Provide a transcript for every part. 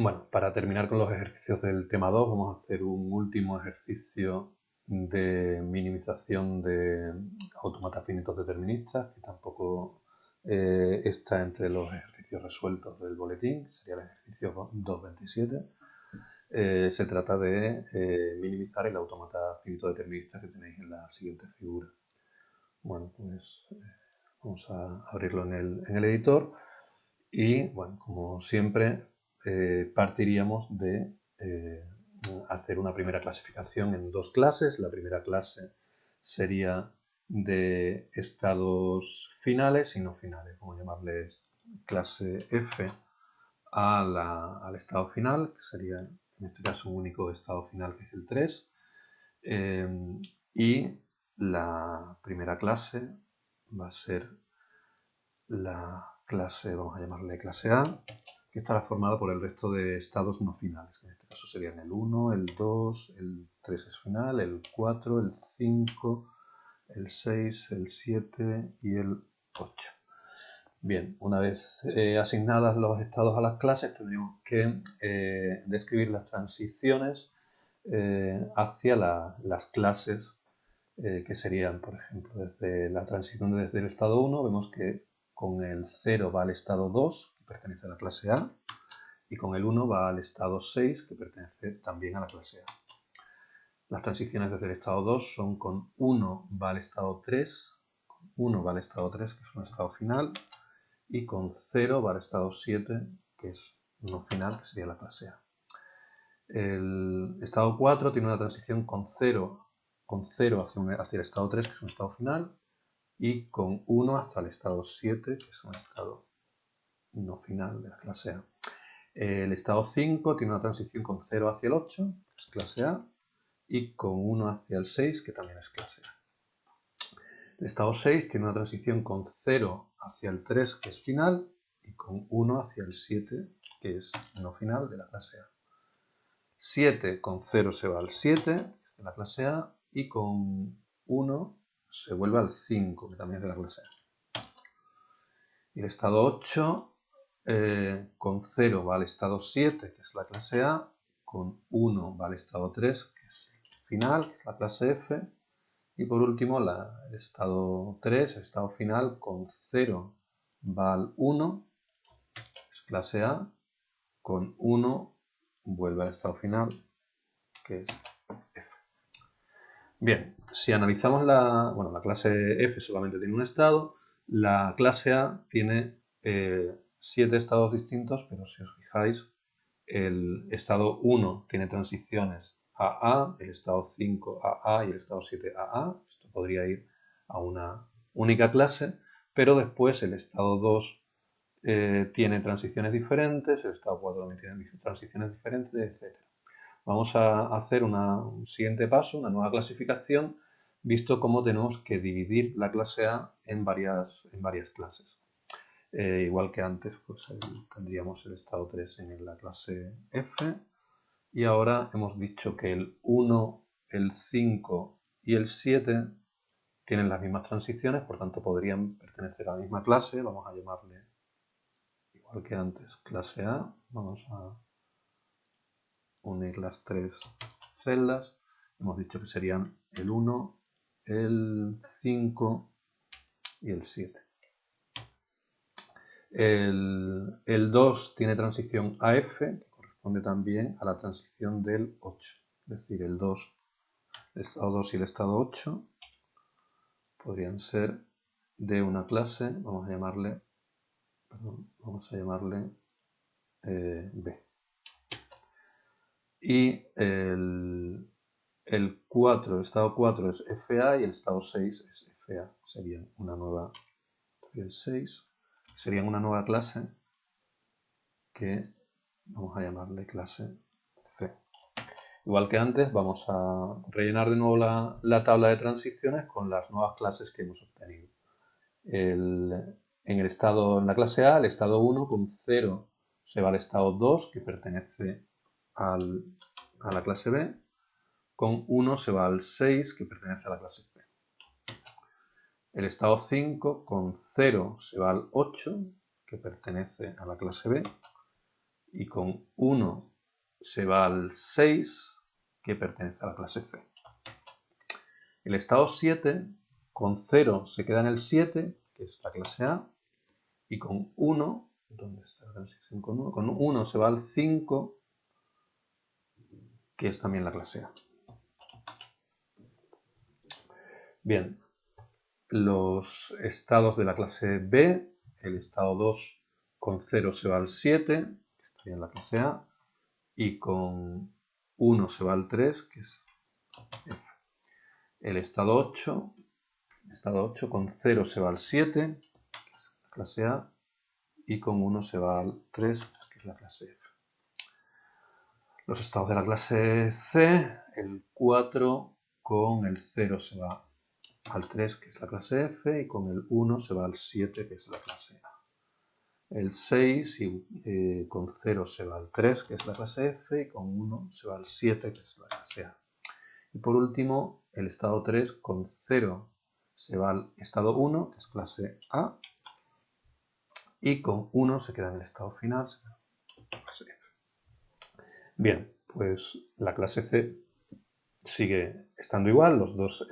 Bueno, para terminar con los ejercicios del tema 2, vamos a hacer un último ejercicio de minimización de autómatas finitos deterministas, que tampoco está entre los ejercicios resueltos del boletín, que sería el ejercicio 2.27. Se trata de minimizar el autómata finito determinista que tenéis en la siguiente figura. Bueno, pues vamos a abrirlo en el editor y, bueno, como siempre, partiríamos de hacer una primera clasificación en dos clases. La primera clase sería de estados finales y no finales. Vamos a llamarles clase F al estado final, que sería en este caso un único estado final, que es el 3. Y la primera clase va a ser la clase, vamos a llamarle clase A, que estará formada por el resto de estados no finales, que en este caso serían el 1, el 2, el 3 es final, el 4, el 5, el 6, el 7 y el 8. Bien, una vez asignadas los estados a las clases, tendríamos que describir las transiciones hacia las clases que serían, por ejemplo, desde la transición desde el estado 1, vemos que con el 0 va al estado 2, que pertenece a la clase A, y con el 1 va al estado 6, que pertenece también a la clase A. Las transiciones desde el estado 2 son con 1 va al estado 3, con 1 va al estado 3, que es un estado final, y con 0 va al estado 7, que es no final, que sería la clase A. El estado 4 tiene una transición con 0 hacia el estado 3, que es un estado final, y con 1 hasta el estado 7, que es un estado no final de la clase A. El estado 5 tiene una transición con 0 hacia el 8, que es clase A, y con 1 hacia el 6, que también es clase A. El estado 6 tiene una transición con 0 hacia el 3, que es final, y con 1 hacia el 7, que es no final de la clase A. 7 con 0 se va al 7, que es de la clase A, y con 1 se vuelve al 5, que también es de la clase A. Y el estado 8 con 0 va al estado 7, que es la clase A, con 1 va al estado 3, que es el final, que es la clase F, y por último el estado 3, el estado final, con 0 va al 1, que es clase A, con 1 vuelve al estado final, que es F. Bien, si analizamos la clase F solamente tiene un estado, la clase A tiene 7 estados distintos, pero si os fijáis, el estado 1 tiene transiciones a, el estado 5 a y el estado 7 a. Esto podría ir a una única clase, pero después el estado 2 tiene transiciones diferentes, el estado 4 también tiene transiciones diferentes, etc. Vamos a hacer un siguiente paso, una nueva clasificación, visto cómo tenemos que dividir la clase A en varias clases. Igual que antes, pues tendríamos el estado 3 en la clase F. Y ahora hemos dicho que el 1, el 5 y el 7 tienen las mismas transiciones, por tanto podrían pertenecer a la misma clase. Vamos a llamarle, igual que antes, clase A. Vamos a unir las tres celdas. Hemos dicho que serían el 1, el 5 y el 7. El 2 tiene transición AF, que corresponde también a la transición del 8. Es decir, el estado 2 y el estado 8 podrían ser de una clase, vamos a llamarle B. Y el 4, el estado 4 es FA y el estado 6 es FA. Serían una nueva, el 6, serían una nueva clase que vamos a llamarle clase C. Igual que antes, vamos a rellenar de nuevo la tabla de transiciones con las nuevas clases que hemos obtenido. En la clase A, el estado 1 con 0 se va al estado 2, que pertenece a la clase B. Con 1 se va al 6, que pertenece a la clase C. El estado 5 con 0 se va al 8, que pertenece a la clase B. y con 1 se va al 6, que pertenece a la clase C. El estado 7 con 0 se queda en el 7, que es la clase A, y con 1, ¿dónde está la transición con 1? Con 1 se va al 5, que es también la clase A. Bien, los estados de la clase B, el estado 2 con 0 se va al 7, que estaría en la clase A, y con 1 se va al 3, que es F. El estado 8 con 0 se va al 7, que es la clase A, y con 1 se va al 3, que es la clase F. Los estados de la clase C, el 4 con el 0 se va al 3, que es la clase F, y con el 1 se va al 7, que es la clase A. El 6 con 0 se va al 3, que es la clase F, y con 1 se va al 7, que es la clase A. Y por último, el estado 3 con 0 se va al estado 1, que es clase A, y con 1 se queda en el estado final, clase F. Bien, pues la clase C sigue estando igual, los dos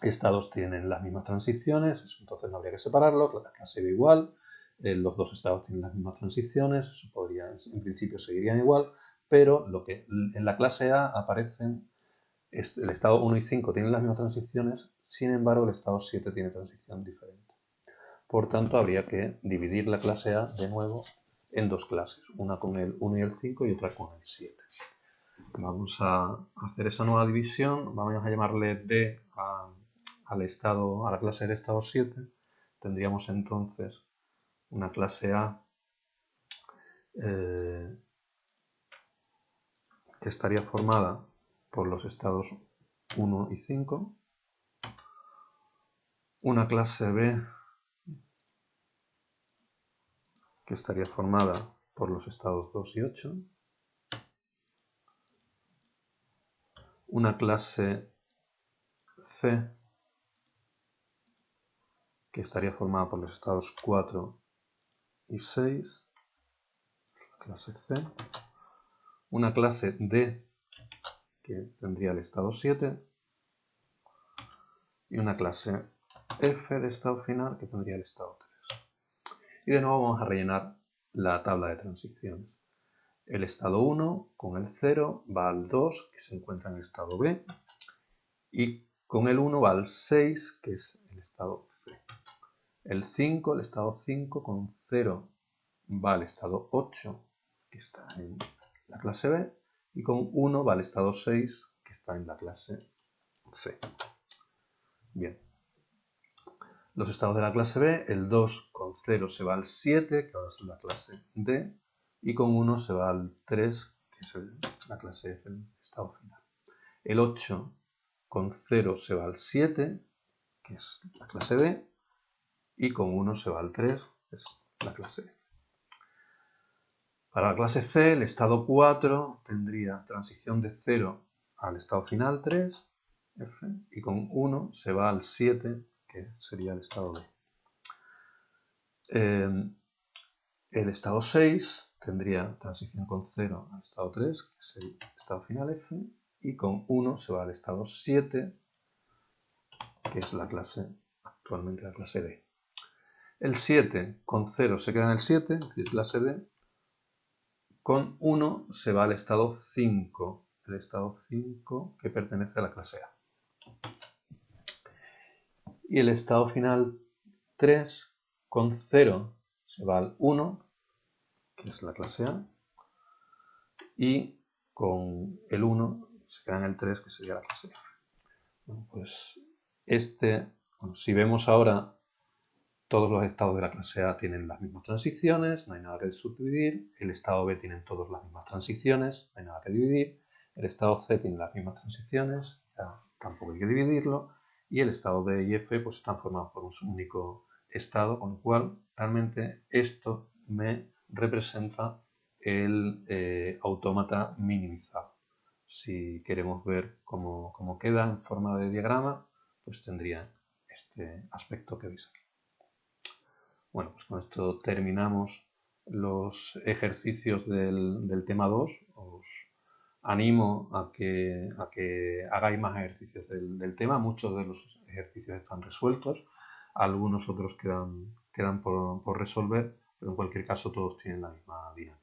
estados tienen las mismas transiciones, entonces no habría que separarlos, la clase B igual, los dos estados tienen las mismas transiciones, eso en principio seguirían igual, pero lo que en la clase A aparecen, el estado 1 y 5 tienen las mismas transiciones, sin embargo el estado 7 tiene transición diferente. Por tanto, habría que dividir la clase A de nuevo en dos clases, una con el 1 y el 5 y otra con el 7. Vamos a hacer esa nueva división, vamos a llamarle D a la clase del estado 7. Tendríamos entonces una clase A que estaría formada por los estados 1 y 5, una clase B que estaría formada por los estados 2 y 8, una clase C que estaría formada por los estados 4 y 6, clase C, una clase D que tendría el estado 7 y una clase F de estado final que tendría el estado 3. Y de nuevo vamos a rellenar la tabla de transiciones. El estado 1 con el 0 va al 2, que se encuentra en el estado B, y con el 1 va al 6, que es el estado C. El 5, el estado 5 con 0 va al estado 8, que está en la clase B, y con 1 va al estado 6, que está en la clase C. Bien. Los estados de la clase B, el 2 con 0 se va al 7, que ahora es la clase D, y con 1 se va al 3, que es la clase F, el estado final. El 8 con 0 se va al 7, que es la clase D, y con 1 se va al 3, que es la clase F. Para la clase C, el estado 4 tendría transición de 0 al estado final 3, F, y con 1 se va al 7, que sería el estado D. El estado 6 tendría transición con 0 al estado 3, que es el estado final F, y con 1 se va al estado 7, que es actualmente la clase D. El 7 con 0 se queda en el 7, que es clase D, con 1 se va al estado 5, el estado 5 que pertenece a la clase A. Y el estado final 3 con 0 se va al 1, que es la clase A, y con el 1 se queda en el 3, que sería la clase F. Bueno, pues si vemos ahora, todos los estados de la clase A tienen las mismas transiciones, no hay nada que subdividir. El estado B tiene todas las mismas transiciones, no hay nada que dividir. El estado C tiene las mismas transiciones, tampoco hay que dividirlo. Y el estado D y F pues están formados por un único estado, con lo cual realmente esto me representa el autómata minimizado. Si queremos ver cómo queda en forma de diagrama, pues tendría este aspecto que veis aquí. Bueno, pues con esto terminamos los ejercicios del tema 2. Os animo a que hagáis más ejercicios del tema. Muchos de los ejercicios están resueltos, algunos otros quedan por resolver, pero en cualquier caso todos tienen la misma dinámica.